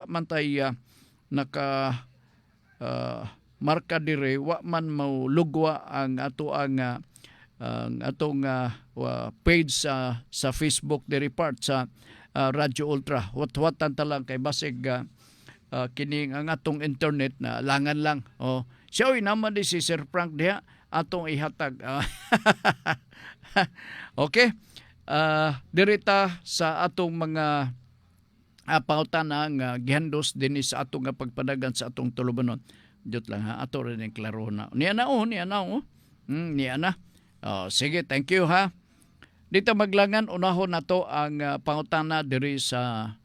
man tay naka marka dire, wa man maulugwa ang ato ang atong page sa Facebook diri part sa Radyo Ultra. Wat-watan ta lang kay basig kining ang atong internet na langan lang. Siya naman di si Sir Frank diha atong ihatag. Okay? Dirita sa atong mga pautana nga gihandos dinhi sa atong pagpadagan sa atong tulubanon. Jot lang ha, ato rin yung klaro na. Niya na. Niya na. Sige, thank you ha. Dito maglangan, unahon na to ang pautana diri sa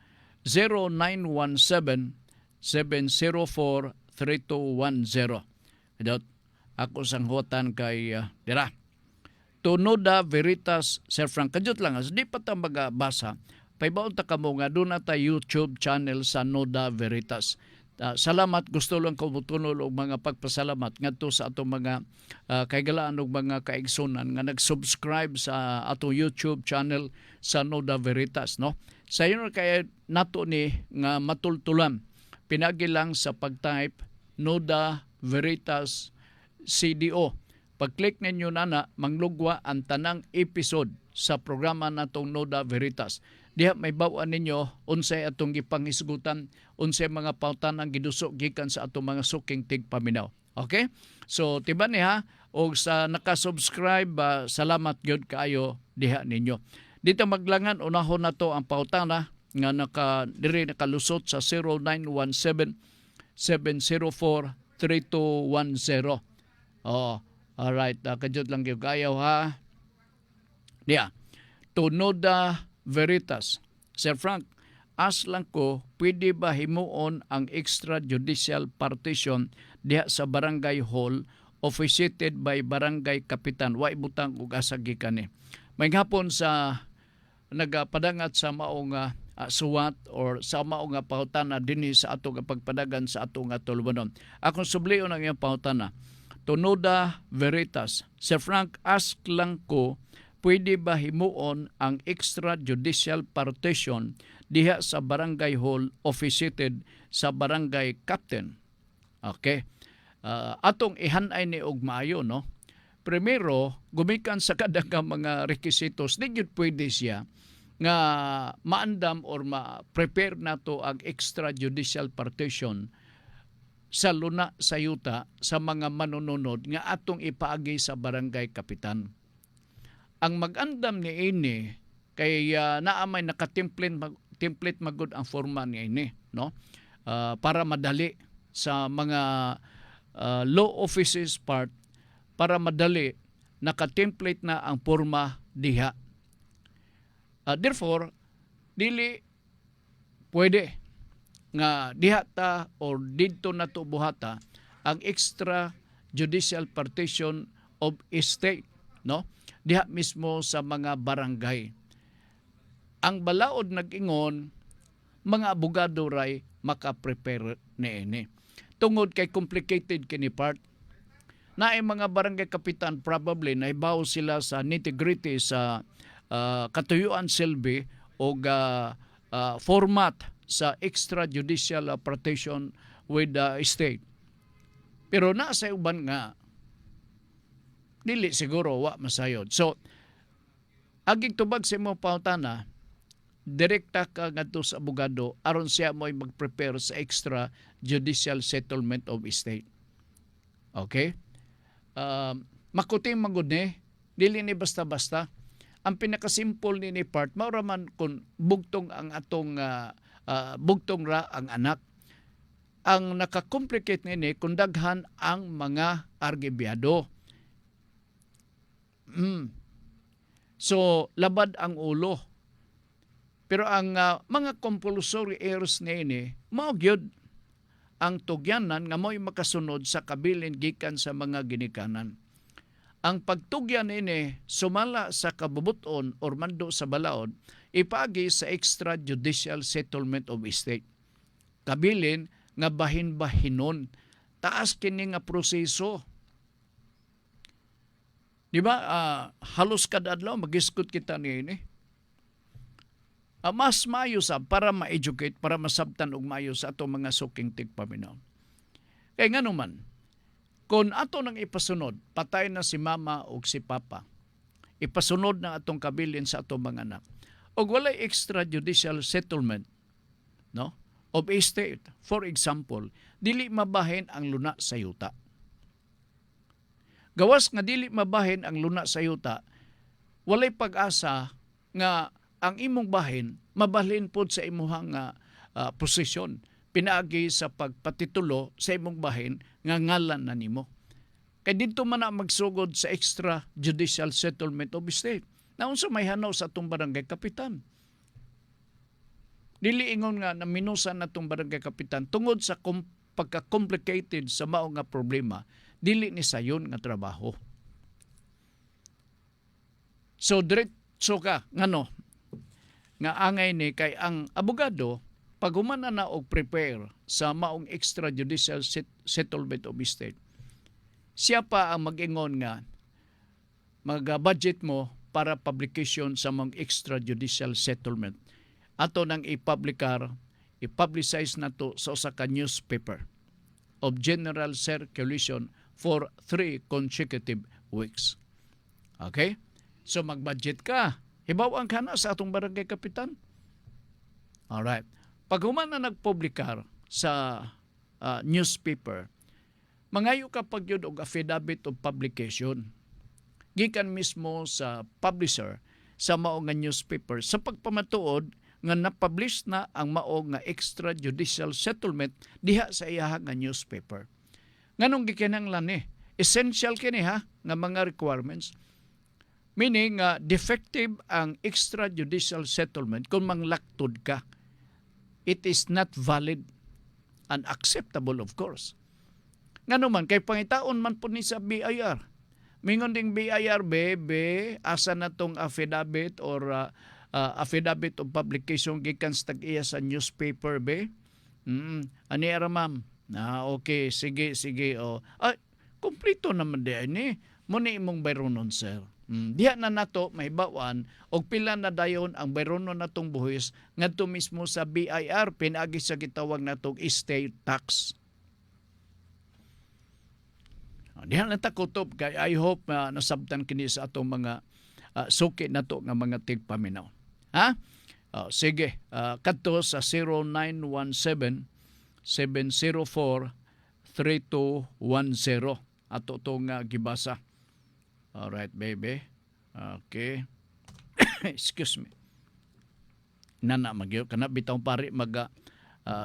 0917-704-3210. Dot, ako sanghutan kay dira. To Noda Veritas, Sir Frank. Kajot lang, di pa ta magabasa. Paibaon ta kamo nga doon na ta YouTube channel sa Noda Veritas. Salamat, gusto lang ko mutunol og mga pagpasalamat ngadto sa atong mga kaigalaan og mga kaigsunan nga nag-subscribe sa atong YouTube channel sa Noda Veritas, no? Sa inyo kay nato ni nga matultulan pinagi lang sa pag-type Noda Veritas CDO. Pag-click ninyo na manglugwa ang tanang episode sa programa natong Noda Veritas. Diha may bawaan ninyo unsay atong gipangisgutan, unsay mga pautan ang gidusok gikan sa atong mga suking tigpaminaw. Okay? So tiban niha og sa naka-subscribe, salamat gyud kaayo diha ninyo. Dito maglangan unahon na to ang pautana nga diri nakalusot sa 0917-704-3210. Alright, kajud lang gyud kaayo ha. Diya. To Noda Veritas. Sir Frank, lang ko, pwede ba himuon ang extrajudicial partition diha sa barangay hall officiated by barangay kapitan? Wa ibutang og asa gikan ni. May hapon sa nagapadangat sa maong suwat or sa maong pautana dinhi sa atong pagpadagan sa atong tulubanon. Akong sublion ang iyang pautana. To Noda Veritas. Sir Frank, lang ko, pwede ba himuon ang extrajudicial partition diha sa barangay hall officiated sa barangay captain? Okay. Atong ihanay ni og maayo, no? Primero, gumikan sa kadagang mga requisitos, di gyud pwede siya nga maandam or ma-prepare nato ang extrajudicial partition sa luna sa yuta sa mga manununod nga atong ipaagi sa barangay kapitan. Ang mag-andam ni ini kay naamay naka-template magud ang forma ni ini, no? Para madali sa mga law offices part, para madali naka-template na ang forma diha. Therefore, dili pwede nga diha ta or didto nato buhata ang extrajudicial partition of estate, no? Diha mismo sa mga barangay. Ang balaod nag-ingon, mga abogado ray maka-prepare niini. Tungod kay complicated kini part, naay mga barangay kapitan probably naibaw sila sa nitty-gritty sa katuyuan silbi o format sa extrajudicial partition with the state. Pero nasa uban nga dili siguro wa masayod. So aging tubag sa imong pautana, direkta ka ngadto sa abogado aron siya mo'y mag-prepare sa extra judicial settlement of estate. Okay? Makuting magud ni, dili ni basta-basta. Ang pinakasimple ni part mao ra man kun bugtong ang atong bugtong ra ang anak. Ang naka-complicate ni kung daghan ang mga argibyado. So, labad ang ulo. Pero ang mga compulsory errors na ini, mao gyud ang tugyanan nga mo'y makasunod sa kabilin gikan sa mga ginikanan. Ang pagtugyan ini sumala sa kabubuton or mando sa balaod, ipagi sa extrajudicial settlement of estate. Kabilin nga bahin-bahinon, taas kini nga proseso. Di ba, halos kada adlaw magiskot kita ni ini. mas maayo sab para ma-educate, para masabtan og maayo sa atong mga suking tigpaminaw. Kay ngano man, kung ato nang ipasunod, patay na si mama o si papa, ipasunod na atong kabilin sa atong mga anak, o walay extrajudicial settlement, no, of estate, for example, dili mabahin ang luna sa yuta. Gawas nga dili mabahin ang luna sa yuta, walay pag-asa nga ang imong bahin mabalhin pod sa imuhang posisyon, pinaagi sa pagpatitulo sa imong bahin nga ngalan na nimo. Kay dito man na magsugod sa extrajudicial settlement of estate. Naunsa may hanaw sa atong barangay kapitan. Dili ingon nga naminusan na itong barangay kapitan tungod sa pagka-complicated sa mao nga problema, dili ni sayon nga trabaho. So diretso ka ngano nga angay ni kay ang abogado pag humana na og prepare sa maong extrajudicial settlement of estate, siya pa ang mag-ingon nga mag-budget mo para publication sa maong extrajudicial settlement. Ato nang i-publicize na to sa usa ka newspaper of general circulation for 3 consecutive weeks. Okay? So mag-budget ka. Hibaw-an ka na sa atong barangay kapitan. Alright. Pag human na nagpublikar sa newspaper, mangayo ka pag yun og affidavit of publication. Gikan mismo sa publisher sa mao nga newspaper sa pagpamatuod nga na-publish na ang mao nga extrajudicial settlement diha sa iyaha nga newspaper. Nganong gikinahanglan ni? Essential kini ha nga mga requirements. Meaning defective ang extrajudicial settlement kung manglaktod ka. It is not valid and acceptable of course. Ngano man kay pangitaon man po ni sa BIR. Mingon ding BIR be asa na tong affidavit or affidavit of publication gikan sa tag-iya sa newspaper be. Ani ara ma'am. Okay, sige oh. Kompleto naman di ni. Muna imong bayronon sir. Diha na nato mahibawan og pila na dayon ang bayronon natong buhis ngadto mismo sa BIR pinaagi sa gitawag natong estate tax. Diha na ta kutob kay I hope nasabtan kini sa atong mga suki nato nga mga tigpaminaw. Ha? Sige, kadto sa 0917 704 3210 ato tong gibasa. Alright, baby. Okay. Excuse me. Nana magyo kana bitaw pare mag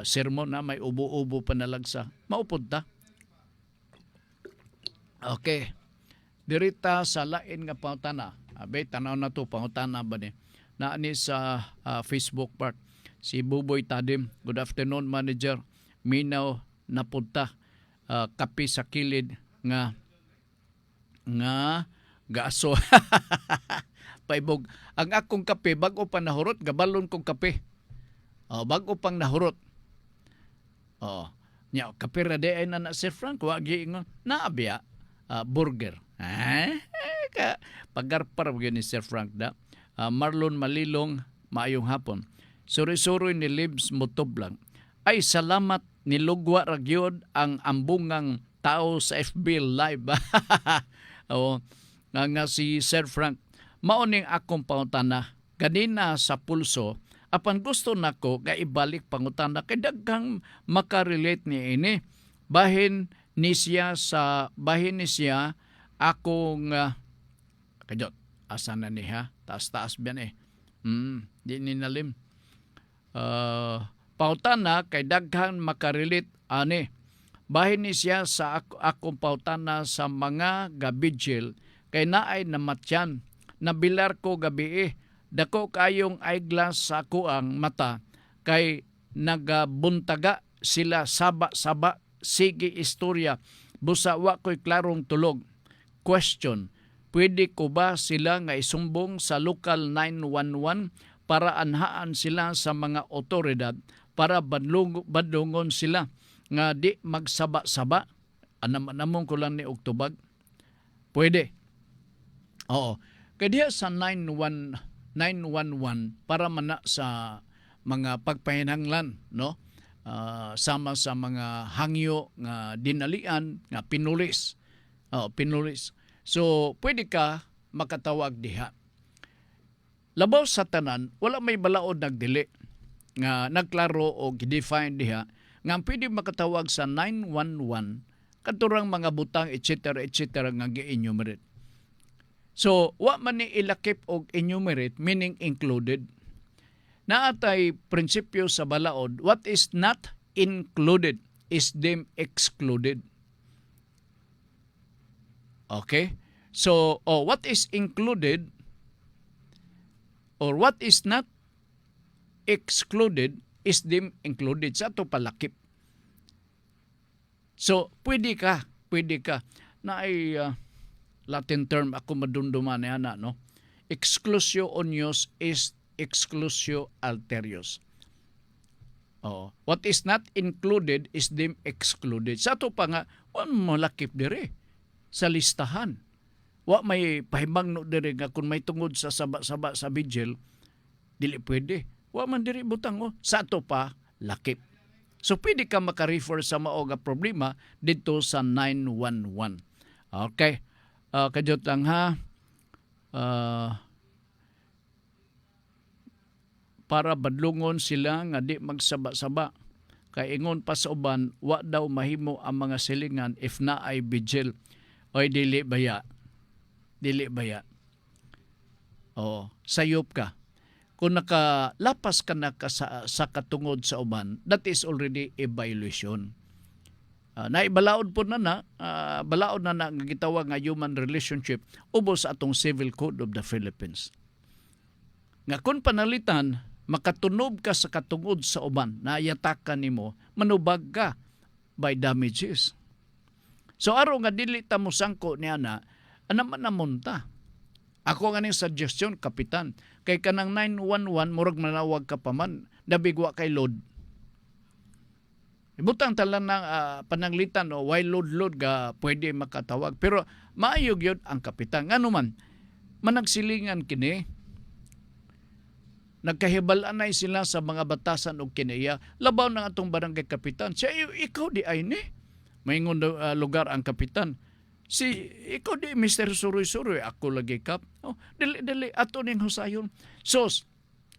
sermon na may ubo-ubo pa nalagsa. Maupod ta. Okay. Dirita sa lain nga pangutana. Abay tanaw na to pangutana ba ni? Naani sa Facebook part. Si Buboy Tadim. Good afternoon, manager. Minaw napunta. Kapi sa kilid nga gaaso. Paibog. Ang akong kape, bago pa nahurot, gabalon kong kape. Bago pang nahurot. Nya, kape rade ay na Sir Frank, wagi ingon, naabya, burger. Pagarpar ni Sir Frank da. Marlon Malilong, maayong hapon. Suri-suri ni Libs Motoblang. Ay, salamat nilugwa ragyod ang ambungang tao sa FB Live. Nga si Sir Frank, maoning akong pangutana, ganina sa pulso, apan gusto nako nga ibalik pangutana, kay daghang makarelate ni ini. Bahin ni siya akong, kajot, asa na niya, taas-taas biyan di ninalim. Pangutana, kay daghang makarelate, ani, bahin ni siya sa akong pautana sa mga gabidjil kay naay namatyan. Nabilar ko gabi dako kayong eyeglass sa kuang mata kay nagabuntaga sila saba-saba. Sige istorya. Busa wa ko'y klarong tulog. Question. Pwede ko ba sila nga isumbong sa local 911 para anhaan sila sa mga otoridad para badlungon sila nga di magsaba-saba? Anamon ko lang ni Oktubag. Pwede. Oo. Kaya diya sa 911 911 para mana sa mga pagpahinanglan, no? Sama sa mga hangyo nga dinalian nga pinulis. Pinulis. So pwede ka makatawag diha. Labaw sa tanan, wala may balaod nagdili nga nagklaro o define diha nga pwede makatawag sa 911 kadturang mga butang etc. nga gi-enumerate. So wa man ni ilakip og enumerate meaning included. Naatay prinsipyo sa balaod, what is not included is deemed excluded. Okay? So, what is included or what is not excluded is deemed included. Sa ito palakip. So, pwede ka. Na ay Latin term ako madunduman na, no? Exclusio onius is exclusio alterius. What is not included is deemed excluded. Sa ito pa nga, wala malakip dire sa listahan. Wa may pahimang no dire nga kung may tungod sa saba-saba sa vigil, dili pwede. Wa man dire butang sa ito pa lakip. So pwede ka maka-refer sa mao nga problema dito sa 911. Okay. Kadyot lang ha. Para badlungon sila nga di magsaba-saba. Kay ingon pa sa uban, wa daw mahimo ang mga silingan if na ay vigil. Oy, dili baya. Sayop ka. Kung nakalapas ka na sa katungod sa uban, that is already a violation. Naibalaod po balaod na nga gitawag nga human relationship ubos sa atong Civil Code of the Philippines. Nga kung panalitan, makatunob ka sa katungod sa uban, nayatakan nimo, manubag ka by damages. So araw nga dili ta mo sangko niya na, anaman namunta. Ako nga ning suggestion, Kapitan, kay kanang 911, murag manawag ka pa man, nabigwa kay load. Ibutang talan ng pananglitan o why load ga pwede makatawag. Pero maayog yun ang Kapitan. Nga naman, managsilingan kini, nagkahibalaan na sila sa mga batasan o kinaya, labaw ng atong barangay Kapitan. Siya, ikaw di ay ni. Maingon lugar ang Kapitan. Ikaw di, Mr. Suroy-Suroy, ako lagi kap. Dili, ato ning husayon. Sos,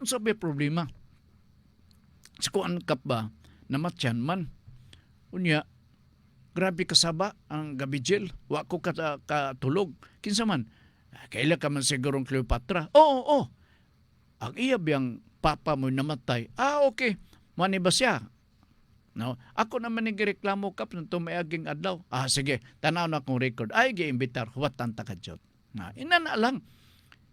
ang sabi problema. Sa kuan kap ba, namatyan man. Unya, grabe kasaba ang gabijil. Wa ko katulog. Kinsa man, kaila ka man sigurong Cleopatra. Oo. Ang iya biyang papa mo namatay. Okay. Mani ba siya? No? Ako naman nagreklamo kap nung tumayaging adlaw. Sige. Tanaw na akong record. Ay, gi-imbitar. Huwat tanta ka dyan. Ina na lang.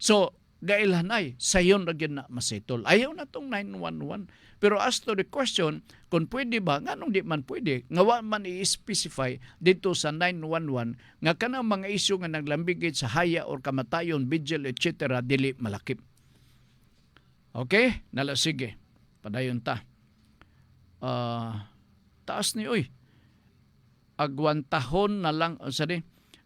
So, gailan ay, sayon na na masitol. Ayaw na tong 911. Pero as to the question, kung pwede ba, nga nung di man pwede, nga wa man i-specify dito sa 911, nga kanang mga isyu nga naglambigit sa haya or kamatayon, vigil, etc., dili malakip. Okay? Nala, sige. Padayon ta. Taas ni, agwantahon na lang,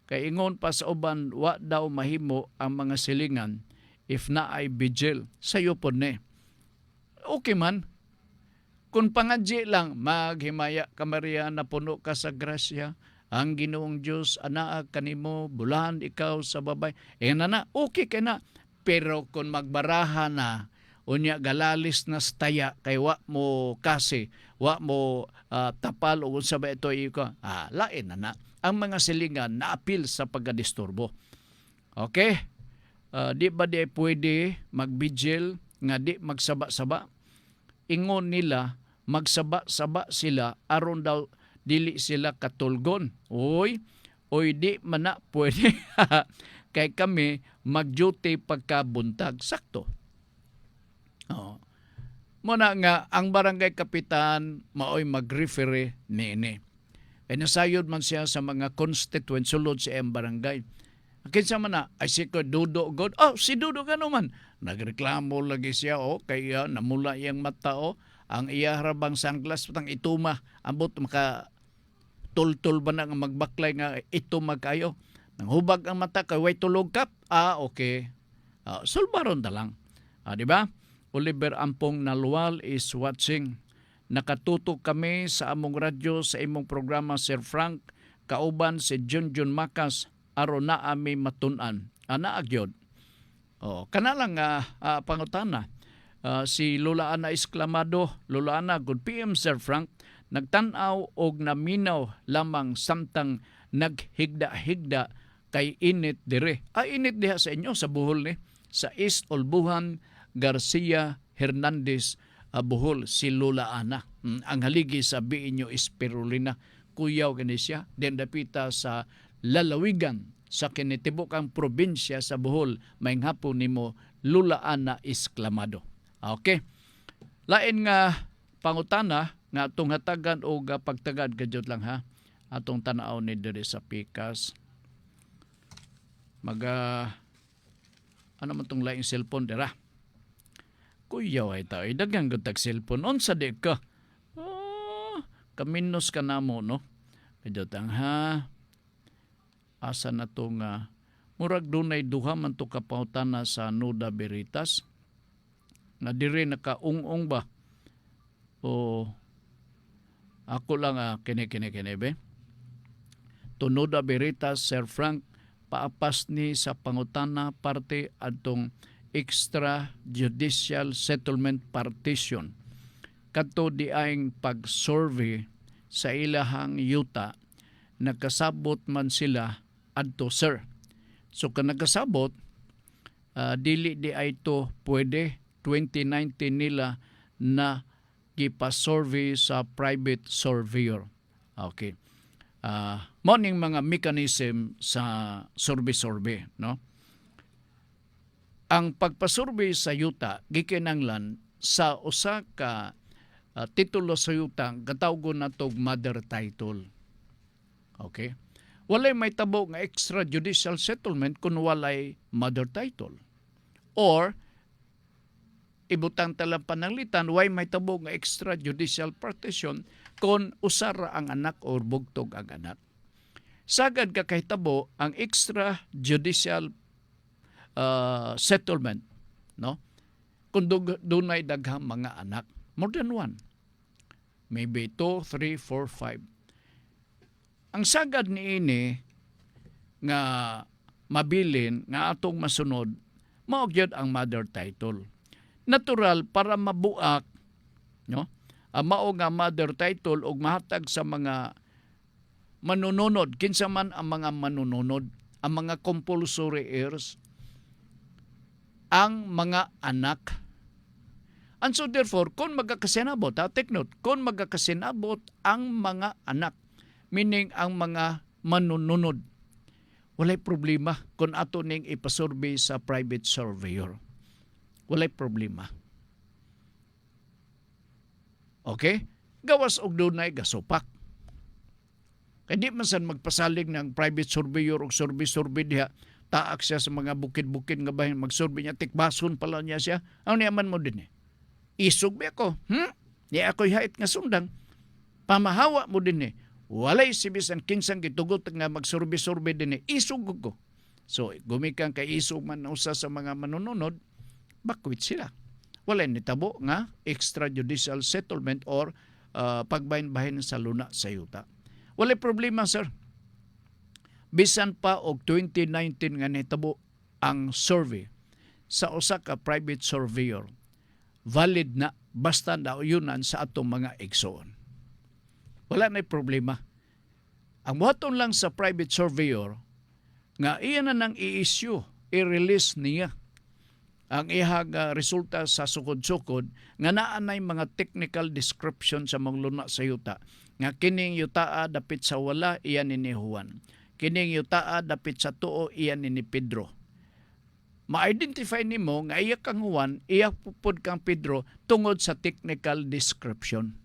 kay ingon pa sa uban, wa daw mahimo ang mga silingan if na ay vigil. Sayo po ni. Okay man. Kung pangadji lang, maghimaya ka Maria na puno ka sa grasya, ang Ginoong Diyos, anaag kanimo, bulahan ikaw sa babay. Okay ka na. Pero kung magbaraha na, unya galalis na staya, kay wa mo kasi, wa mo tapal, o sa ba ito, lain na. Ang mga silingan na apil sa pagkadisturbo. Okay? Di ba di pwede magbigil nga di magsaba-saba? Ingon nila, magsaba-saba sila aron daw dili sila katulgon. Oy, di man na pwede. Kay kami mag-duty pagkabuntag. Sakto. Muna nga, ang barangay kapitan maoy mag-referee nini. Kaya nasayod man siya sa mga constituent sulod sa iyang barangay. Kinsa man na, ay si Dudo God. Si Dudo ka naman. Nagreklamo lagi siya, kaya namula iyang mata, ang iya harabang sunglass, patang ituma, ambot maka tul-tul ba na nga magbaklay nga ituma kayo. Nang hubag ang mata, kay way tulog kap. Okay. Sulbaron na lang. Di ba? Oliver Ampong Nalual is watching. Nakatutok kami sa among radyo sa imong programa, Sir Frank. Kauban si Junjun Makas aron na ami matun-an. Ana agyod. Kana lang pangutana. Si Lola Ana Exclamado, Lola Ana, good PM Sir Frank. Nagtanaw og naminaw lamang samtang naghigda-higda kay init dire. Init diha sa inyo sa Bohol ni. Sa East Olbuhan, Garcia Hernandez, Bohol, si Lola Ana. Ang haligi sa Biinyo Espirulina. Kuyaw kini siya. Den dapita sa lalawigan sa kinitibukang probinsya sa Bohol. Maayong hapon nimo Lola Ana Exclamado. Okay. Lain nga pangutana nga atong hatagan o pagtagad kadyot lang ha. Atong tanaw ni diri sa pikas. Ano man tong laing cellphone dira? Kuyaw ay tao. Dagang gutag cellphone. Unsa di ka? Kaminos ka na mo, no? Kadyot lang ha. Asa na to nga. Murag dunay duha man to kapautana sa Nuda Veritas. Na diri nakaung-ung ba? O ako lang kini be. To Nuda Veritas, Sir Frank, paapas ni sa pangutana parte adtong extrajudicial settlement partition. Kadto di aing pag-survey sa ilahang yuta, nagkasabot man sila adto, sir. So kung nagkasabot, dili di ay to pwede 2019 nila na gipa-survey sa private surveyor. Okay. Morning mga mechanism sa survey, no? Ang pagpasurvey sa yuta gikinanglan sa usa ka titulo sa yuta katawgon natog mother title. Okay? Walay may tabo nga extrajudicial settlement kung walay mother title. Or ibutang talang pananglitan, way may tabo nga extrajudicial partition kung usara ang anak o bugtog ang anak. Sagad ka kay tabo ang extrajudicial settlement, no? Kung dunay daghang mga anak, more than one. Maybe 2, 3, 4, 5. Ang sagad niini nga mabilin nga atong masunod, mao gyud ang mother title. Natural para mabuak, no? Mao nga mother title og mahatag sa mga manununod, kinsa man ang mga manununod, ang mga compulsory heirs, ang mga anak. And so therefore, kung magkakasinabot, take note, kung magkakasinabot ang mga anak, meaning ang mga manununod, walay problema kung ato ning ipasurvey sa private surveyor. Walay problema. Okay? Gawas og dunay gasupak. Kaya di man san magpasalig ng private surveyor o survey diha, taak siya sa mga bukid-bukid nga bahin, mag-survey niya, tikbason pala niya siya. Ang niyaman mo din eh. Isog ba ako? Di ako'y hait nga sundang. Pamahawa mo din eh. Walay si bisan kinsang gitugot nga mag-survey din eh. Isog ko. So, gumikan kay isog man usa sa mga manununod, bakwit sila. Walay nitabo nga extrajudicial settlement or pagbahin-bahin sa luna sa yuta. Walay problema, sir. Bisan pa og 2019 nga nitabo ang survey sa usa ka private surveyor, valid na basta nauyonan sa atong mga igsoon. Wala na problema. Ang buhaton lang sa private surveyor nga iya na nang i-issue, i-release niya ang ihang resulta sa sukod-sukod nga naa nay mga technical description sa mga luna sa yuta nga kining yutaa dapit sa wala iyan ni Juan. Kining yutaa dapit sa tuo iyan ni Pedro. Ma-identify nimo nga iya kang Juan, iya pupod kang Pedro tungod sa technical description.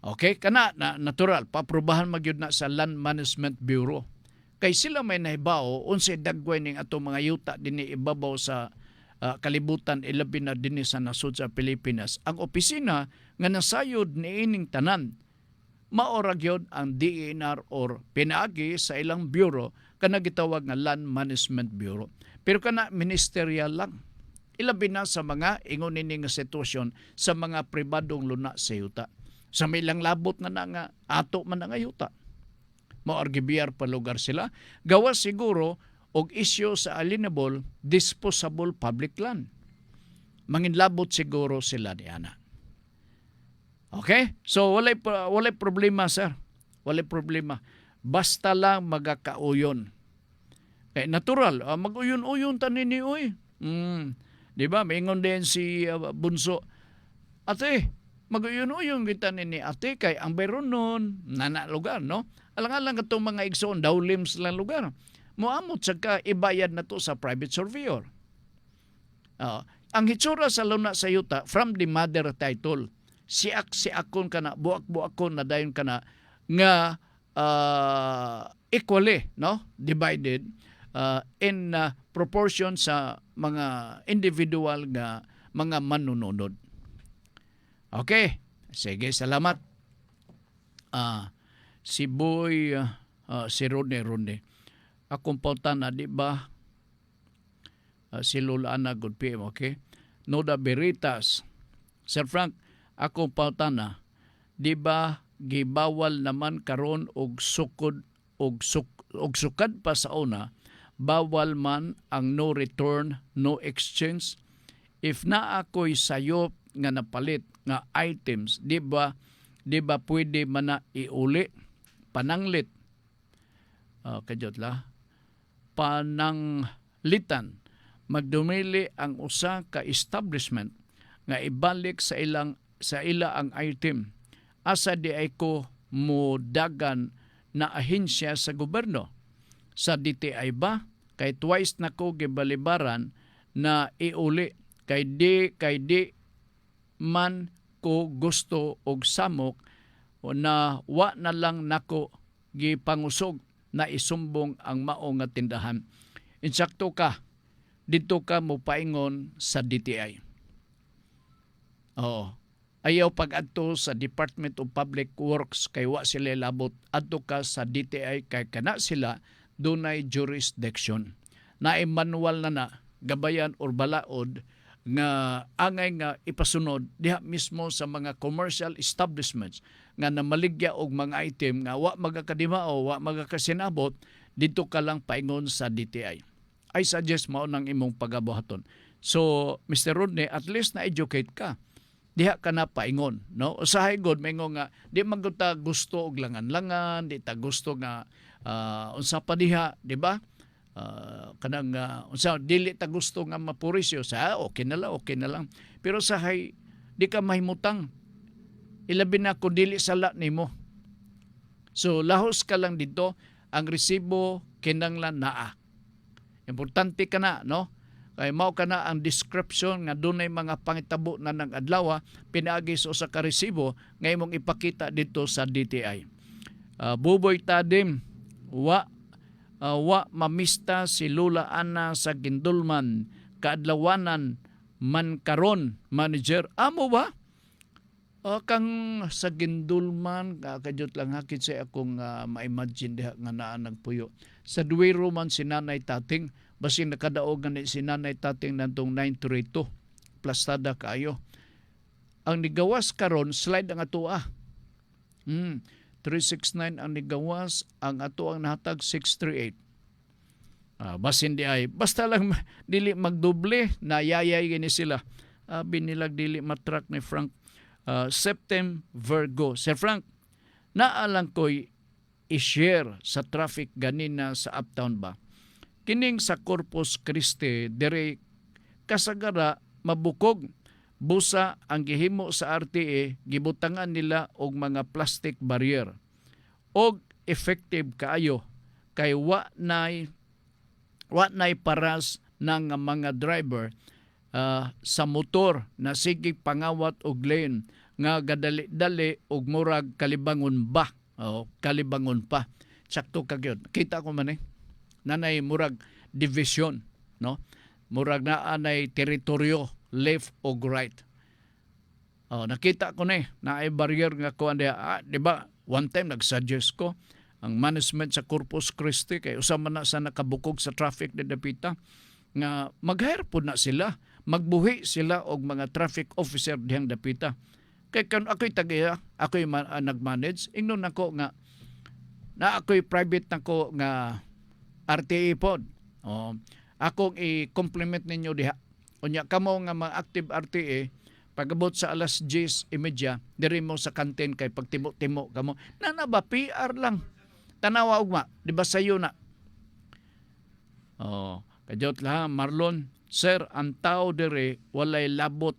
Okay, kana na natural paaprubahan magyud na sa Land Management Bureau. Kay sila may nahibaw unsay dagway ning ato mga yuta dinhi ibabaw sa kalibutan ilabi na dinhi sa nasud sa Pilipinas. Ang opisina nga nasayod niining tanan maora gyud ang DENR or pinaagi sa ilang bureau kana gitawag nga Land Management Bureau. Pero kana ministerial lang. Ilabi na sa mga ingon nini nga sitwasyon sa mga pribadong luna sa yuta. Sa may lang labot nga ato man nga yuta. Maargibiyar pa lugar sila. Gawas siguro og isyu sa alienable, disposable public land. Manginlabot siguro sila ni ana. Okay? So walay problema, sir. Walay problema. Basta lang magakauyon. Natural, mag-uyon-uyon tanin ni uy. Di ba? Maingon din si Bunso. Ate, mag-uyon-uyon kita ni ate kay ang bayron nun, nana lugar, no? Alang-alang itong mga igsoon, dawlims lang lugar. Muamot sa ka, ibayad na to sa private surveyor. Ang hitsura sa luna sa yuta, from the mother title, siakon ka na, buak-buakon na dayon ka na, nga equally, no? Divided in proportion sa mga individual nga mga manununod. Okay, sige, salamat. Si Boy, si Ronde. Akong pautan na, di ba? Si Lola Ana, good PM, okay? Noda Veritas. Sir Frank, akong pautan na, di ba gibawal naman karon og sukad pa sa una, bawal man ang no return, no exchange. If na ako'y sayop nga napalit nga items, di ba pwede man na iuli, pananglit, pananglitan, magdumili ang usa ka establishment nga ibalik sa ila ang item. Asa di ay ko mo dagan na ahensya sa gobyerno. Sa DTI ba? Kay twice na ko gibalibaran na iuli. Kay di man ko gusto og samok na wa na lang nako gipangusog na isumbong ang mao nga tindahan. Insakto ka, dito ka mo paingon sa DTI. Oo. Ayaw pag-adto sa Department of Public Works kay wa sila labot. Adto ka sa DTI kay kana sila dunay jurisdiction. Naay manual na gabayan or balaod nga angay nga ipasunod diha mismo sa mga commercial establishments nga namaligya og mga item nga wa magakadimao, wa magakasinabot, dito ka lang paingon sa DTI. I suggest mao nang imong pagabuhaton. So, Mr. Rodney, at least na-educate ka. Diha ka na paingon, no? Usahay god maingon nga di man gud ta gusto og langan-langan, di ta gusto nga unsa pa diha, di ba? Kanang unsa dili ta gusto nga mapurisyo sa okay na lang. Pero sahay di ka mahimutang. Ilabi na kung dili sala nimo. So lahos ka lang dito, ang resibo kinanglan naa. Importante ka na, no? Kay mao kana ang description nga dunay mga pangitabo na ng adlaw pinaagi sa ka resibo nga imong ipakita dito sa DTI. Buboy Tadim, wa mamista si Lola Ana sa Gindulman, kaadlawanan man karon manager. Amo ba? Kang sa Gindulman, kadyot lang hakit sa akong ma-imagine diha nga naa nagpuyo. Sa Duwero man si Nanay Tating, basin nakadaog nga si Nanay Tating nantong 932, plastada kaayo. Ang nigawas karon slide ang atoa. 369 ang nigawas, ang ato ang nahatag 638. Basin di ay, basta lang dili magdoble, nayayay gini sila. Binilag dili matrak ni Frank. Septem Virgo. Sir Frank, naalang ko'y i-share sa traffic ganina sa uptown ba? Kining sa Corpus Christi, dire kasagara mabukog. Busa ang gihimo sa RTA, gibutangan nila og mga plastic barrier. Og effective kaayo kay wa nay paras ng mga driver sa motor na sige pangawat og lane nga gadali-dali og murag kalibangon ba o kalibangon pa. Sakto kagyod. Kita ko man nanay murag division, no? Murag naa nay teritoryo left o right. Nakita ko na ay barrier nga ko di ba? One time nag-suggest ko ang management sa Corpus Christi kay usama na sa nakabukog sa traffic ni Dapita nga mag-hire po na sila, magbuhi sila og mga traffic officer dihang dapita. Kay kan ako'y tagiya, ako'y nag-manage, ingnon nako nga na ako'y private nako nga RTA pod. Oh, akong i-compliment ninyo diha. Unya kamo nga mga active RTA, pagabot sa alas 10:30, diri mo sa kantin kay pagtimo-timo kamo. Ba PR lang. Tanawa ugma, di ba sayo na? Oh, kajot lang Marlon, sir, ang tao diri walay labot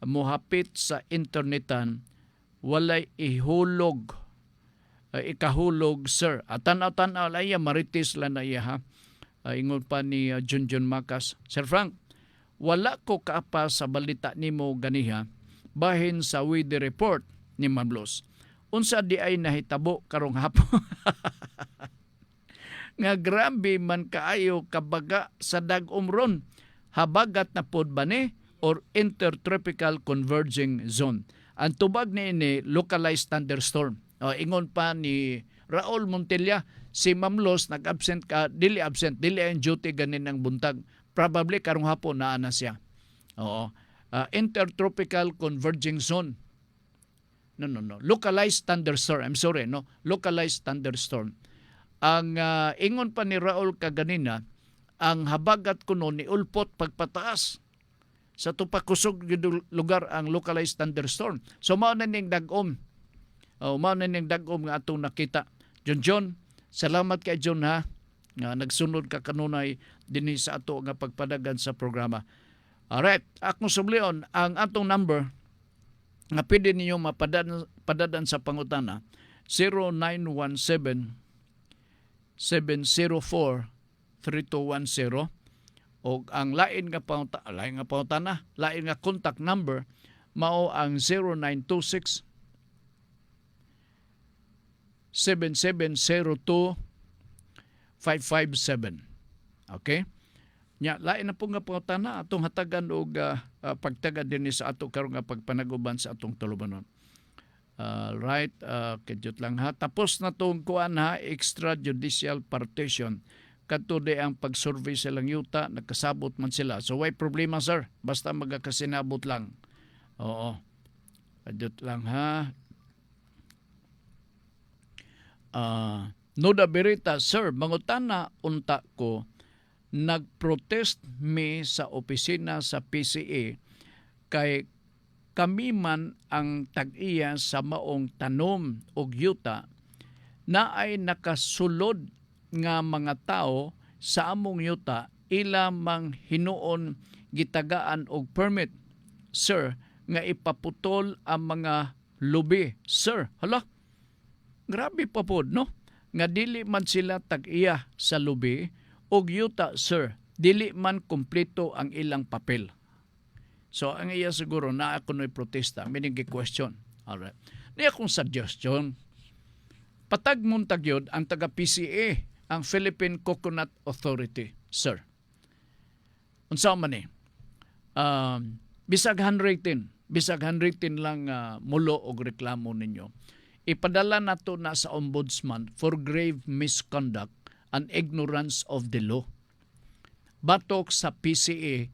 mohapit sa internetan, walay ihulog, ikahulog, sir. At tanaw-tanaw laya, maritis lang na iya ha. Ingon pa ni Junjun Makas, Sir Frank, wala ko kaapa sa balita nimo ganiha, bahin sa weather report ni Mablos. Unsa di ay nahitabo karong hapon. Nga grabe man kaayo kabaga sa dag-umron. Habagat na pod ba ni? Or intertropical converging zone. Ang tubag ni ini localized thunderstorm. Ingon pa ni Raul Montilla, si Mamlos nag-absent ka, dili absent, dili ang duty ganin ng buntag. Probably karong hapon naa na siya. Oo. Intertropical converging zone. No. Localized thunderstorm. I'm sorry, no. Localized thunderstorm. Ang ingon pa ni Raul kaganina, ang habagat kuno ni ulpot pagpataas sa tupakusog lugar ang localized thunderstorm. So mao na ning dag-om. Mao na ning dag-om nga atong nakita. John, salamat kay John ha. Nga nagsunod ka kanunay dinhi sa ato nga pagpadagan sa programa. Alright, akong sublion ang atong number nga pwede ninyo mapadadan sa pangutana 0917 704 3210 o ang lain nga pangutana, lain nga contact number mao ang 0926 7702 557. Okay? Nya lain na po nga pangutana atong hatagan og pagtagad dinhi sa ato karon nga pagpanaguban sa atong tulumanon. Right, kajut lang ha. Tapos na tong kuan ha, extrajudicial partition. Kadto di ang pag-survey silang yuta, nagkasabot man sila. So why problema sir? Basta magakasinabot lang. Oo. Kajut lang ha. Noda Berita, sir, mangutana unta ko, nagprotest mi sa opisina sa PCA kay kami man ang tag-iya sa maong tanom og yuta na ay nakasulod nga mga tao sa among yuta ila mang hinuon gitagaan og permit, sir, nga ipaputol ang mga lubi. Sir, hala, grabe pa pod, no? Nga dili man sila tag-iya sa lubi og yuta, sir, dili man kumpleto ang ilang papel. So, ang iya siguro na ako no'y protesta, meaning question. Alright. Niya akong suggestion, patag mong tagyod ang taga-PCA, ang Philippine Coconut Authority, sir. Unsa man ni? Bisag handwritten lang mulo og reklamo ninyo. Ipadala nato na sa ombudsman for grave misconduct and ignorance of the law. Batok sa PCA,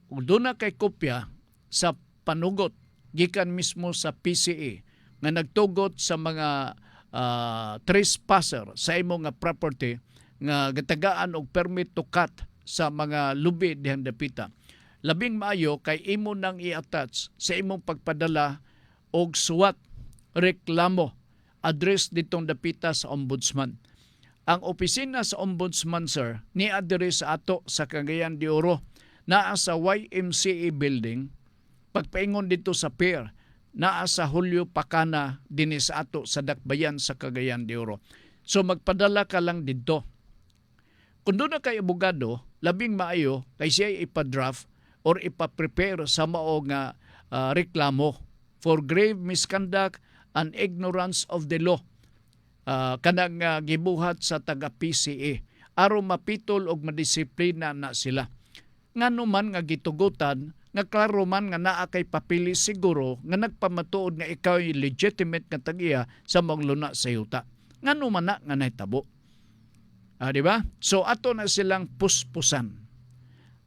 doon na kay kopya sa panugot gikan mismo sa PCA nga nagtugot sa mga trespasser sa imong nga property nga gatagaan og permit to cut sa mga lubi dihan dapita. Labing maayo kay imo nang i-attach sa imong pagpadala og suwat reklamo address ditong dapita sa ombudsman. Ang opisina sa ombudsman, sir, ni-address sa ato sa Cagayan de Oro, naa sa YMCA building, pagpaingon dito sa pier, naa sa Julio Pacana dinhi sa ato sa Dakbayan sa Cagayan de Oro. So magpadala ka lang dito. Kung doon na kay abogado, labing maayo kay siya ipa-draft or ipa-prepare sa mao nga reklamo for grave misconduct and ignorance of the law. Kanang gibuhat sa taga-PCA aron mapitol og madisiplina na sila. Ngano man nga gitugutan nga klaro man nga naa kay papili siguro nga nagpamatuod nga ikaw ay legitimate nga tag-iya sa mong luna sa yuta. Ngano man na nga nahitabo. Di ba? So ato na silang puspusan.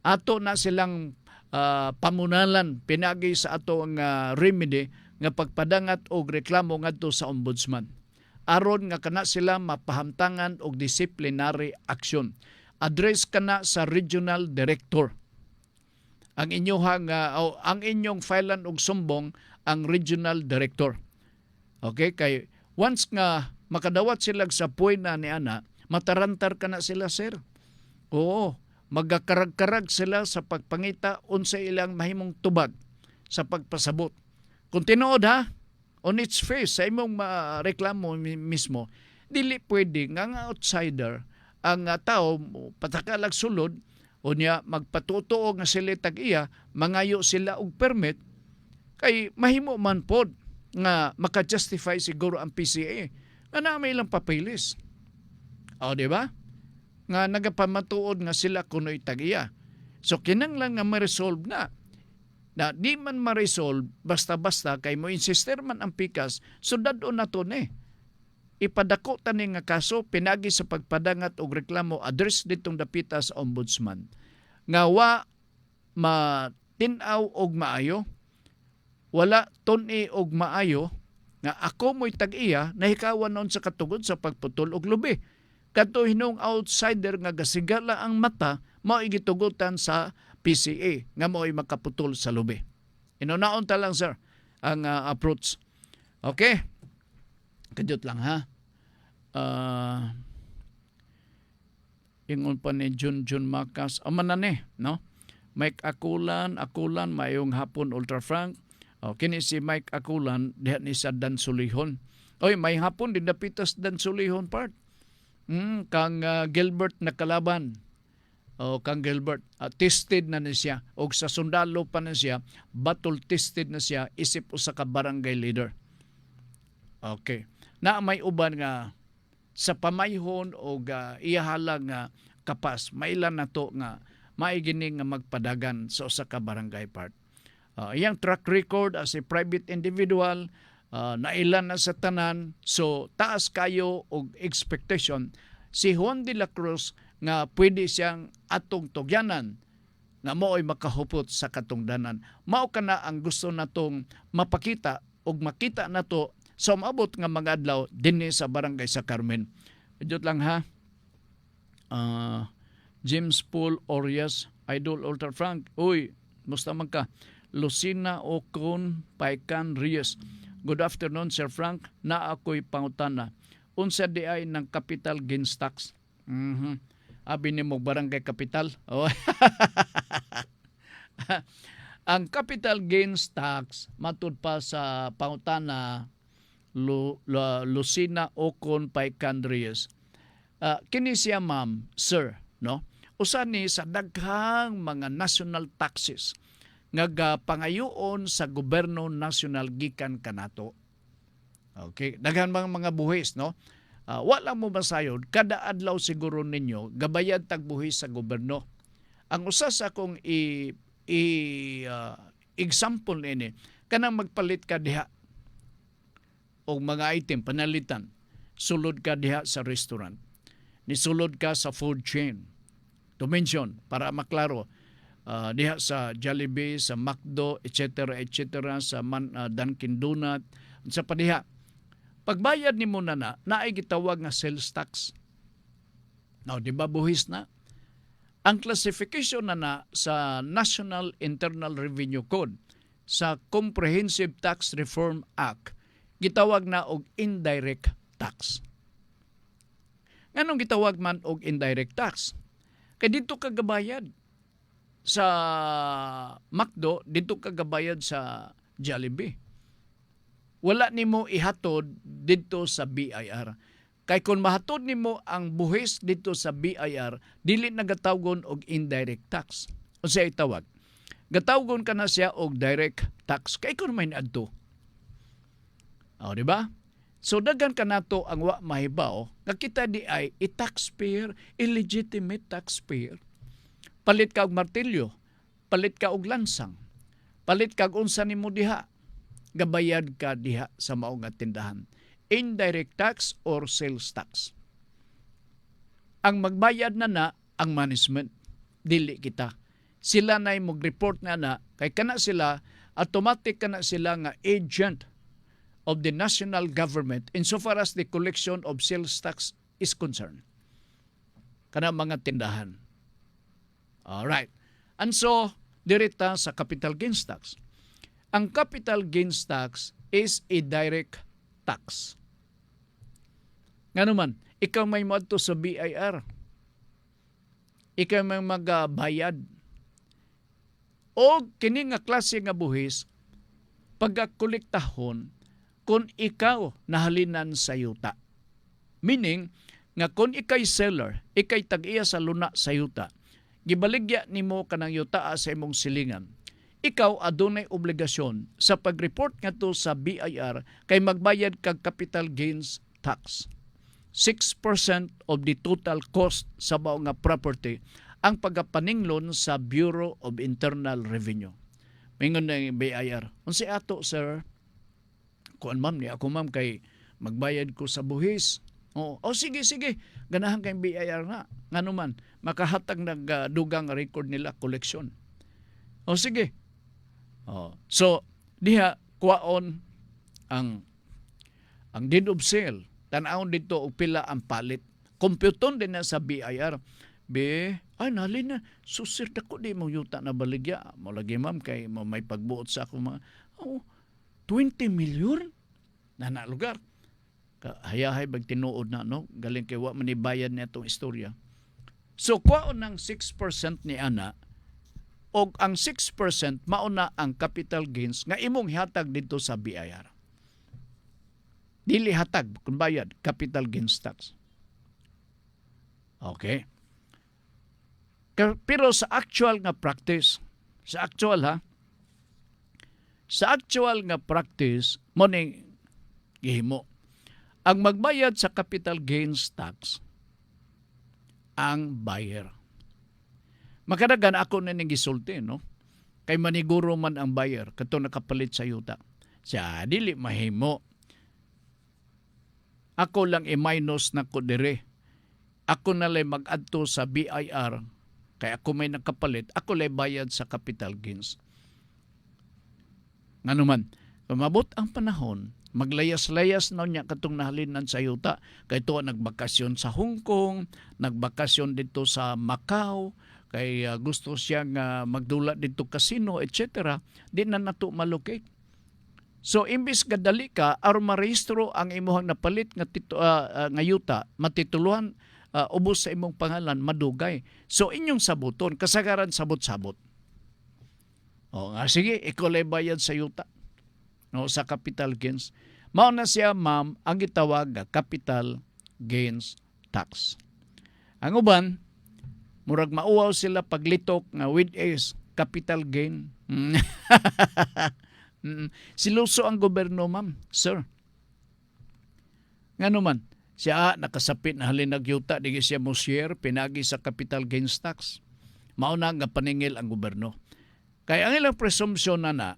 Ato na silang pamunalan pinagi sa ato ang remedy nga pagpadangat og reklamo ngadto sa ombudsman aron nga kana sila mapahamtangan og disciplinary action. Address kana sa regional director. Ang inyong filean og sumbong ang regional director. Okay, kay once nga makadawat sila sa puwena ni ana, matarantar kana sila, sir. Oo, magakarag-karag sila sa pagpangita unsa ilang mahimong tubag sa pagpasabot. Kung tinuod ha, on its face sa imong reklamo mismo, dili pwede nga outsider ang tao patakalag sulod o niya magpatutuo nga sila tag-iya, mangayo sila og permit, kay mahimo man pod nga maka-justify siguro ang PCA nga na may ilang papeles. O, di ba? Nga nagapamatuod nga sila kuno'y tag-iya. So, kinanglan nga ma-resolve na. Na di man ma-resolve, basta-basta, kay mo insister man ang pikas, so dadon na to ne. Ipadako tani nga kaso, pinagi sa pagpadangat og reklamo, address ditong dapita sa ombudsman. Nga wa matinaw og maayo, wala tun-i og maayo, nga ako mo'y tag-iya, nahikawan noon sa katugod sa pagputol og lubi. Kadto hinung outsider nga gasigala ang mata, mao igitugutan sa PCA nga mo'y makaputol sa lubi. Inunaon ta lang, sir, ang approach. Okay? Kadiyot lang, ha? Ingon pa ni Jun Makas. Manane, no? Mike Akulan, mayong hapon Ultra Frank. Kini si Mike Akulan, diha ni sa Dan Sulihon. Oy, may hapon din dapitas Dan Sulihon part. Kang Gilbert na kalaban. Kang Gilbert, tested na siya. O sa sundalo pa na siya, battle tested na siya, isip usa ka barangay leader. Okay. Na may uban nga sa pamayhon o iyahala nga kapas, mailan na to nga maigini nga magpadagan sa usa ka barangay part. Iyang track record as a private individual, nailan na sa tanan, so taas kayo og expectation si Juan de la Cruz nga pwede siyang atong tugyanan nga mao'y makahupot sa katungdanan. Mao kana ang gusto natong mapakita og makita nato sa umabot nga mga adlaw dinhi sa barangay sa Carmen. Idot lang, ha. James Paul Orias, Idol Ultra Frank. Uy, musta man ka? Lucina Ocon Paikan Reyes. Good afternoon, Sir Frank. Na ako'y pangutana. Unsa di ay ng capital gains tax? Abi ni mo barangay capital. Oh. Ang capital gains tax matud pa sa pangutana Lucina Ocon Paikan Reyes. Kini siya, ma'am, sir, no? Usa ni sa daghang mga national taxes nga pangayoon sa gobyerno nasyonal gikan kanato. Okay, daghan mga buhis, no? Wala mo masayod, kada adlaw siguro ninyo gabayad tag buhis sa gobyerno. Ang usa sa akong example ini, kanang magpalit ka diha og mga item panalitan, sulod ka diha sa restaurant, nisulod ka sa food chain. To mention, para maklaro, diha sa Jollibee, sa McDo, etc., sa Dunkin Donut, sa padiha. Pagbayad ni mo na naay gitawag nga sales tax. Now, di ba buhis na? Ang classification na sa National Internal Revenue Code, sa Comprehensive Tax Reform Act, gitawag na og indirect tax. Nganong gitawag man og indirect tax? Kay dito ka gabayad sa McDo, dito ka gabayad sa Jollibee. Wala nimo ihatod dito sa BIR. Kay kung mahatod nimo ang buhis dito sa BIR, dili na gatawgon og indirect tax. Unsa itawag? Gatawgon ka na siya og direct tax. Kay kung may adto. Di ba? So daghan ka nato ang wa mahibaw, nga kita di ay taxpayer, illegitimate taxpayer. Palit ka og martilyo, palit ka og lansang, palit ka og unsa nimo diha, gabayad ka diha sa mao nga tindahan. Indirect tax or sales tax. Ang magbayad na ang management, dili kita. sila na mag-report na kay kana sila, automatic kana sila nga agent of the national government insofar as the collection of sales tax is concerned. Kana mga tindahan. Alright. And so, direta sa capital gains tax. Ang capital gains tax is a direct tax. Nga naman, ikaw may moadto sa BIR. Ikaw may magbayad. O kini nga klase nga buhis, pagkakolektahon kung ikaw nahalinan sa yuta. Meaning, nga kung ikay seller, ikay tag-iya sa luna sa yuta, gibaligya nimo kanang yuta sa imong silingan, ikaw adunay obligasyon sa pag-report ngadto sa BIR kay magbayad kag capital gains tax. 6% of the total cost sa mao nga property ang pagapaninglon sa Bureau of Internal Revenue. Mingon na yung BIR. Unsi ato, sir? Kuan ma'am, ni ako ma'am kay magbayad ko sa buhis. Sige. Ganahan kay BIR na. Nga naman, makahatag nagdugang record nila, collection. Sige. So, diha, kuwaon ang deed of sale. Tanawon dito og pila ang palit. Computon din na sa BIR. Nalin na, susir na ko di mo yuta na baligya. Mo lagi ma'am, kay may pagbuot sa ako mga, 20 milyon na lugar. Hayahay bag tinuod na, no? Galing kay wa manibayad na itong istorya. So, kuwaon ng 6% ni ana, og ang 6% mauna ang capital gains nga imong hatag dito sa BIR. Dili hatag kung bayad capital gains tax. Okay. Pero sa actual nga practice, sa actual nga practice, mo ning gihimo. Ang magbayad sa capital gains tax ang buyer. Makadagan ako na ning gisulti, no? Kay maniguro man ang buyer kadto nakapalit sa yuta. Siya dili mahimo. Ako lang i-minus na ko dire. Ako na lang mag-adto sa BIR. Kaya ako may nakapalit, ako lang bayad sa capital gains. Nga naman, kumabot ang panahon, maglayas-layas na niya katong nahalinan sa yuta. Kaya ito nagbakasyon sa Hong Kong, nagbakasyon dito sa Macau, kay gusto siyang magdula dito casino, etc. Di na nato malocate. So, imbis gadali ka, aron marehistro ang imuhang napalit nga yuta, matituluhan, ubos sa imong pangalan, madugay. So, inyong sabuton, kasagaran sabot-sabot. Sige, ikaw lay bayad sa yuta. Sa capital gains. Mao na siya, ma'am, ang gitawag capital gains tax. Ang uban, murag mauwaw sila paglitok nga with is capital gain. Siluso ang gobyerno, ma'am, sir. Nga naman, siya nakasapit na halinag yuta, di siya mo share, pinagi sa capital gains tax. Mauna nga paningil ang gobyerno. Kaya ang ilang presumption na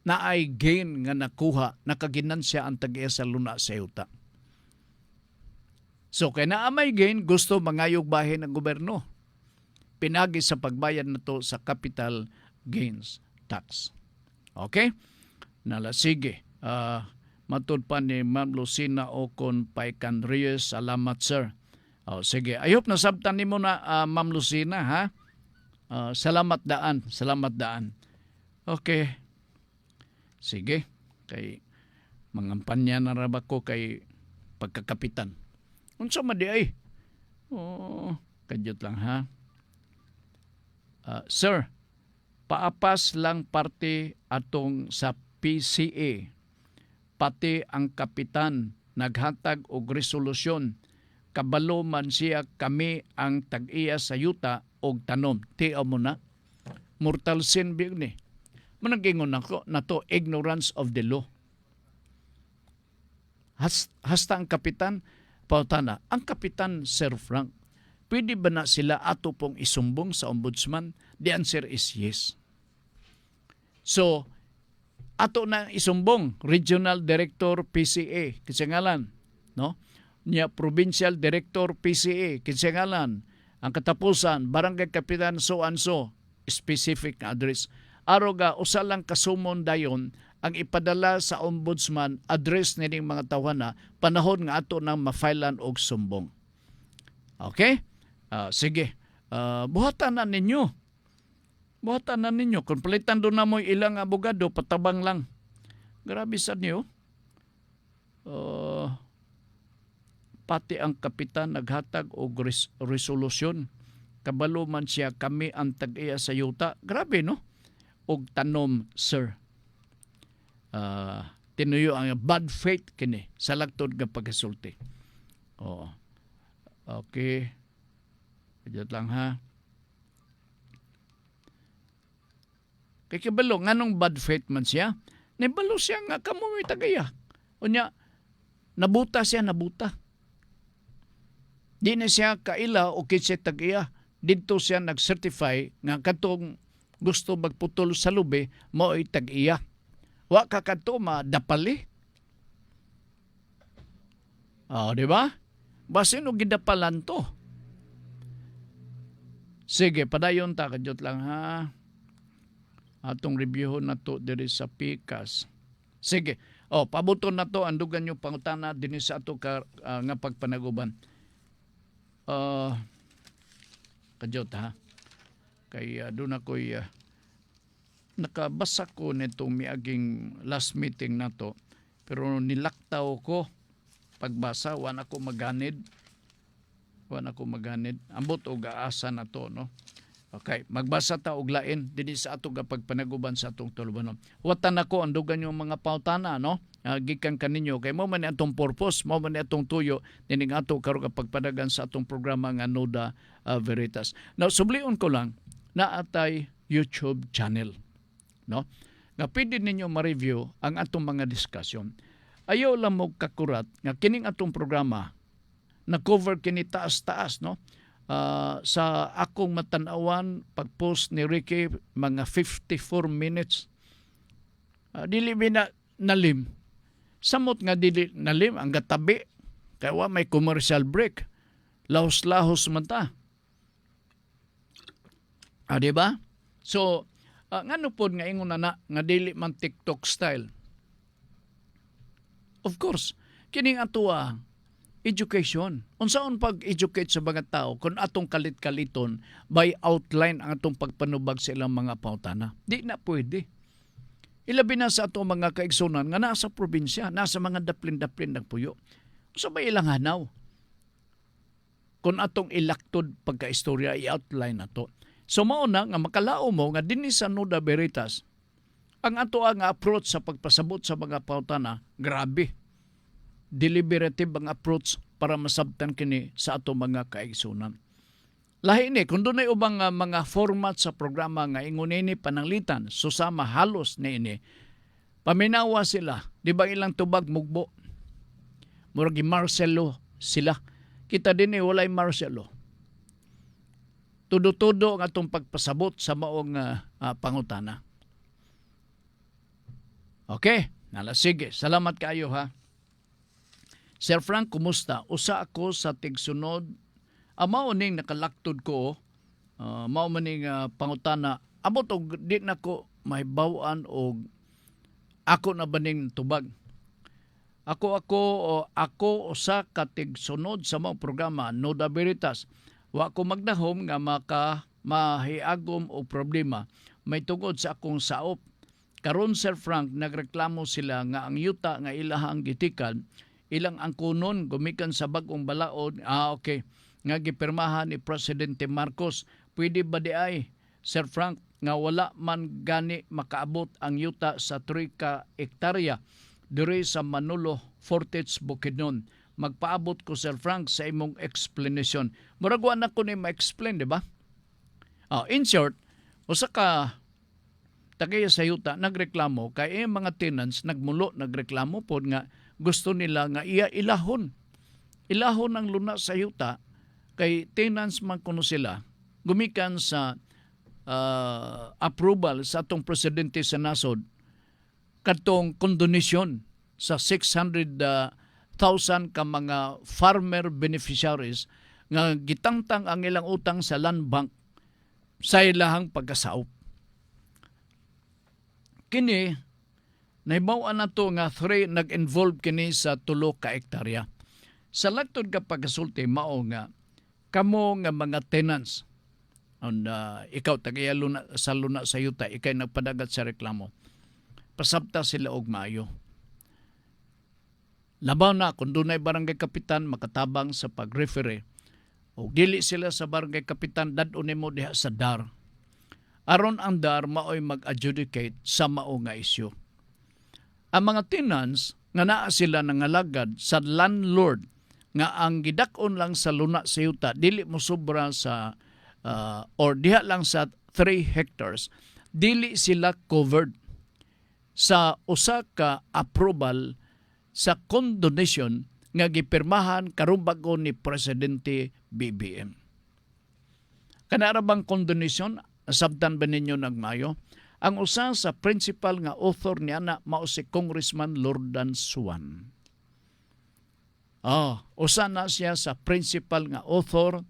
ay gain nga nakuha, nakaginansya ang tag-iya sa luna sa yuta. So, kaya na may gain, gusto mangayog bahin ng gobyerno. Pinagi sa pagbayad na to sa capital gains tax. Okay? Sige. Matud pa ni Ma'am Lucina Ocon Paican Reyes. Salamat, sir. Sige. I hope nasabtan ni mo na, Ma'am Lucina, ha? Salamat daan. Okay. Sige. Kay mangampanya na raba ko kay pagkakapitan. Unsa madi ay? Kadyot lang, ha? Sir, paapas lang parte atong sa PCA. Pati ang kapitan naghatag og resolusyon. Kabalo man siya kami ang tag-iya sa yuta og tanom. Tiaw mo na. Mortal sin big ni. Managingon ako na to ignorance of the law. Hasta ang kapitan, pautana, ang kapitan, Sir Frank, pwede ba na sila ato pong isumbong sa ombudsman? The answer is yes. So, ato na isumbong, Regional Director PCA, kinsangalan, no? Niya Provincial Director PCA, kinsangalan, ang katapusan, Barangay Kapitan so and so, specific nga address. Aro ga usa lang kasumon dayon ang ipadala sa ombudsman address nining mga tawhana panahon nga ato nang mafailan og sumbong. Okay? Sige. Buhatan na ninyo. Buhatan na ninyo. Kung palitan doon na mo ilang abogado, patabang lang. Grabe sa niyo. Pati ang kapitan naghatag og resolusyon. Kabalo man siya kami ang tag-iya sa yuta. Grabe no? Og tanom, sir. Tinuyo ang bad faith kini sa lagtod nga pagkasulti. Oo. Okay. Kajat lang ha. Kay kabalo, nganong bad faith man siya? Nibalo siya nga kamoy tagaya. Unya, nabuta siya, nabuta. Di na siya kaila o kitsi tagaya. Dito siya nag-certify nga katong gusto magputol sa lubi, mao'y tag-iya. Wa ka kato madapali. Di ba? Basin o gidapalan to. Sige, padayon ta, kadyot lang ha. Atong reviewon na to diri sa PICAS. Sige, pabuton na to, andugan nyo pangutana din sa ato nga pagpanaguban. Kadyot ha. Kaya doon ako'y nakabasa ko nitong miaging last meeting na to. Pero nilaktaw ko pagbasa, wan ako maganid. Ambot o gaasa na to, no? Okay, magbasa ta og lain dinhi sa ato pagpanaguban sa atong tulubanon. Watan ako andugan yung mga pautana, no? Gikan kaninyo kay mo man atong purpose, mo man atong tuyo dining ato karon pagpadagan sa atong programa nga Noda Veritas. Now sublion ko lang na atay YouTube channel, no? Nga pwede ninyo ma-review ang atong mga diskusyon. Ayaw lang mo kakurat nga kining atong programa na cover kini taas-taas, no? Sa akong matanawan pag-post ni Ricky mga 54 minutes. Dili na nalim. Samot nga dili nalim ang gatabi kay wa may commercial break. Lahos-lahos man ta. Di ba? So, ngano pod nga ingon na nga dili man TikTok style. Of course, kining atuwa education. Unsaon pag-educate sa mga tao kung atong kalit-kaliton by outline ang atong pagpanubag sa ilang mga pautana? Di na pwede. Ilabi na sa atong mga kaigsunan nga nasa probinsya, nasa mga daplin-daplin nagpuyo. So ba ilang hanaw? Kung atong ilaktod pagka-istorya, i-outline na to. So mauna nga makalao mo nga dinhi sa Noda Veritas, ang ato nga approach sa pagpasabot sa mga pautana, grabe. Deliberative ang approach para masabtan kini sa ato mga kaigsunan. Lahi ni, kung doon ay ubang mga format sa programa nga ingon ini pananglitan, susama halos ni ini, paminawa sila, di ba ilang tubag mugbo? Muragi Marcelo sila. Kita din walay Marcelo. Tudo-tudo ang atong pagpasabot sa maong pangutana. Okay, sige. Salamat kayo ha. Sir Frank, kumusta? Usa ako sa tigsunod. Mao ning nakalaktod ko, mao maning pangutana. Amot og di na ko mahibaw-an og ako na baning tubag. Ako usa ka tigsunod sa mga programa Noda Veritas. Wa ko magdahom nga mahiagom og problema may tungod sa akong saop. Karon Sir Frank, nagreklamo sila nga ang yuta nga ilahang gitikan ilang angkunon gumikan sa bag-ong balaod. Okay. Nga gipirmahan ni Presidente Marcos. Pwede ba di ay, Sir Frank, nga wala man gani makaabot ang yuta sa 3 ka hektarya diri sa Manolo, Fortich, Bukidnon. Magpaabot ko, Sir Frank, sa imong explanation. Muragwan na ko ni ma-explain, di ba? In short, usa ka tagaya sa yuta nagreklamo kay mga tenants nagreklamo pod nga gusto nila nga ilahon ang luna sa yuta kay tenants man kuno sila gumikan sa approval sa atong presidente sa nasod katong kondonasyon sa 600,000 ka mga farmer beneficiaries nga gitangtang ang ilang utang sa land bank sa ilahang pagkasaop. Kini nahibaw-an nato nga 3 nag-involve kini sa 3 ka hektarya. Sa lagtod ka pagkasulti mao nga kamo nga mga tenants ikaw tagaya luna sa yuta ikay nagpadagat sa reklamo. Pasabta sila og maayo. Labaw na kung dunay barangay kapitan makatabang sa pag-referee o dili sila sa barangay kapitan dadon nimo diha sa DAR. Aron ang DAR maoy mag-adjudicate sa mao nga isyu. Ang mga tenants nga naa sila nangalagad sa landlord nga ang gidak-on lang sa luna sa yuta dili mo sobra sa or diha lang sa 3 hectares, dili sila covered sa usa ka approval sa condonation nga gipirmahan karong bag-o ni Presidente BBM. Kanara bang condonation? Sabtan ba ninyo nagmayo? Ang usa sa principal nga author niya na mao si Congressman Lordan Suwan. Usa na siya sa principal nga author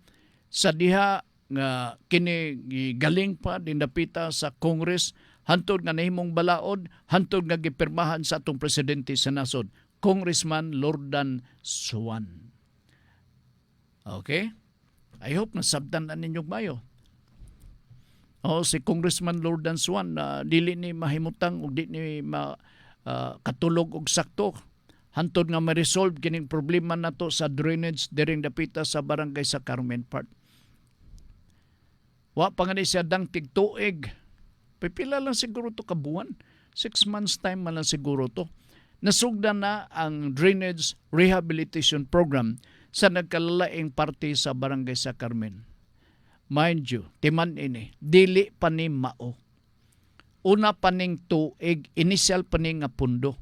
sa diha nga kini galing pa dinapita sa Congress hantod nga nahimong balaod, hantod nga gipirmahan sa atong presidente sa nasod, Congressman Lordan Suwan. Okay? I hope nasabtan na ninyong mayo. Si Congressman Lordan Suwan dili ni mahimutang o di ni katulog og sakto hantod nga ma-resolve kining problema nato sa drainage diring dapita sa barangay sa Carmen Park. Wa pa nga siya dang tigtuig. Pipila lang siguro to kabuan. 6 months time man lang siguro to. Nasugdan na ang drainage rehabilitation program sa nagkalalaing parte sa barangay sa Carmen. Mind you, timan ini, dili pa ni mao. Una pa ning tuig, initial pa ni nga pundo.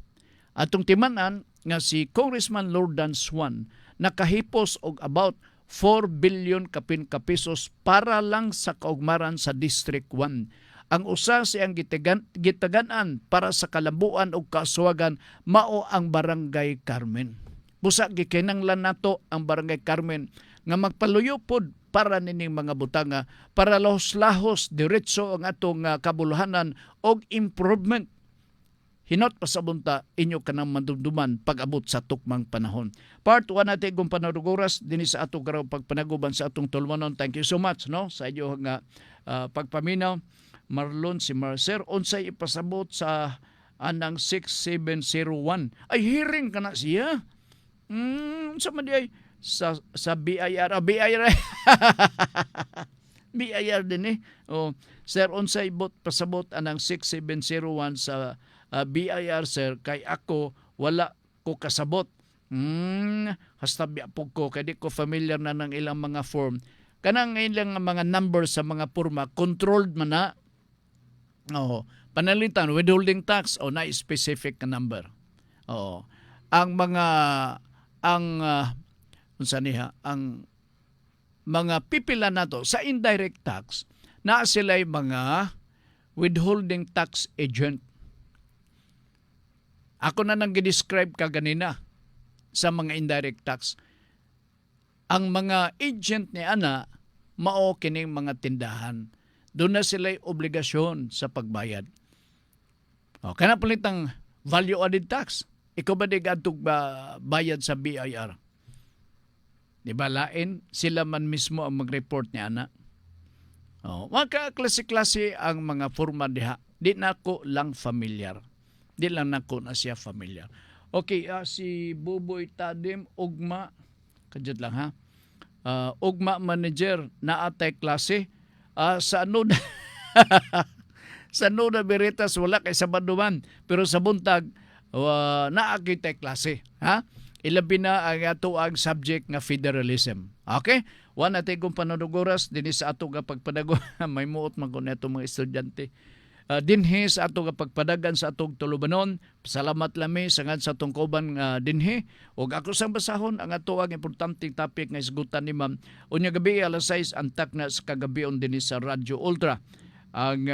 Atong timanan nga si Congressman Lordan Suwan nakahipos og about 4 billion kapin kapisos para lang sa kaugmaran sa District 1. Ang usa siyang gitaganan para sa kalabuan o kaaswagan mao ang Barangay Carmen. Busa gikinanglan nato ang Barangay Carmen nga magpaluyo pod para nining mga butanga para lahos-lahos diretso ang atong kabuluhanan og improvement. Hinot pasabunta inyo kanang mandumduman pag-abot sa tukmang panahon. Part 1 natin kung panaruguras din sa atong karong pagpanaguban sa atong tulmanon. Thank you so much sa inyo nga pagpaminaw. Marlon si Marcer, unsay ipasabot sa anang 6701. Ay, hearing ka na siya. Sa man di ay sa BIR. BIR. BIR din Sir, unsay pasabot anang 6701 sa BIR, sir, kay ako wala ko kasabot. Hasta biapog ko, kaya di ko familiar na ng ilang mga form. Kanang ilang mga number sa mga forma, controlled man na. Panalitan, withholding tax, na specific na number. Ang mga, ang mga pipila nato sa indirect tax, na sila'y mga withholding tax agent. Ako na nang gidescribe ka ganina sa mga indirect tax. Ang mga agent ni ana mao kining mga tindahan. Doon na sila'y obligasyon sa pagbayad. Kana palitang value added tax. Ikaw ba di gadtog bayad sa BIR? Di ba lain sila man mismo ang mag-report ni ana? Mga klase-klase ang mga forma diha. Di na ko lang familiar. Di lang nako na siya familiar. Okay, si Buboy Tadim, Ugma, kadjud lang ha. Ugma manager na atay klase. Sa ano sa Nuda Veritas wala kay Sabado man. Pero sa buntag, naakitay klase. Ha? Ilabi na ang ato ang subject nga federalism. Okay? One natin kung pananuguras, din sa ato nga pagpadago, may muot man kung ito mga estudyante. Dinhi sa ato nga pagpadagan sa atong tulubanon. Salamat lami sa atong kauban dinhi. O ako sang basahon ang ato ang importanteng topic nga isgutan ni Ma'am. Unya gabi alas 6 antak na sa kagabion dinhi sa Radyo Ultra. Ang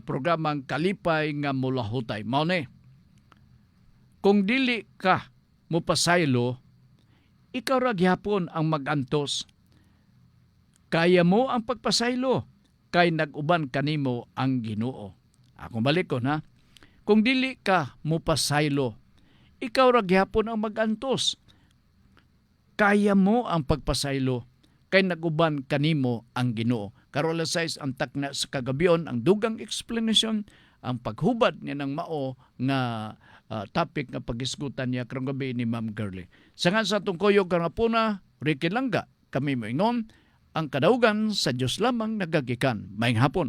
programang Kalipay nga Mulahutay. Mao ni. Kung dili ka mo pasaylo, ikaw ra gyapon ang magantos. Kaya mo ang pagpasaylo. kay nag-uban kanimo ang Ginoo. Akong balikon ha. Kung dili ka mupasaylo, ikaw ra gyapon ang magantos. Kaya mo ang pagpasaylo kay nag-uban kanimo ang Ginoo. Karon alas 6 ang takna sa kagabion, ang dugang explanation, ang paghubad niya ng mao nga topic nga pag-isgutan niya karong gabi ni Ma'am Girlie. Sa nga sa tungkoyog karong hapuna, Ricky Langga, kami moingon, ang kadaugan sa Dios lamang nagagikan. Maayong hapon.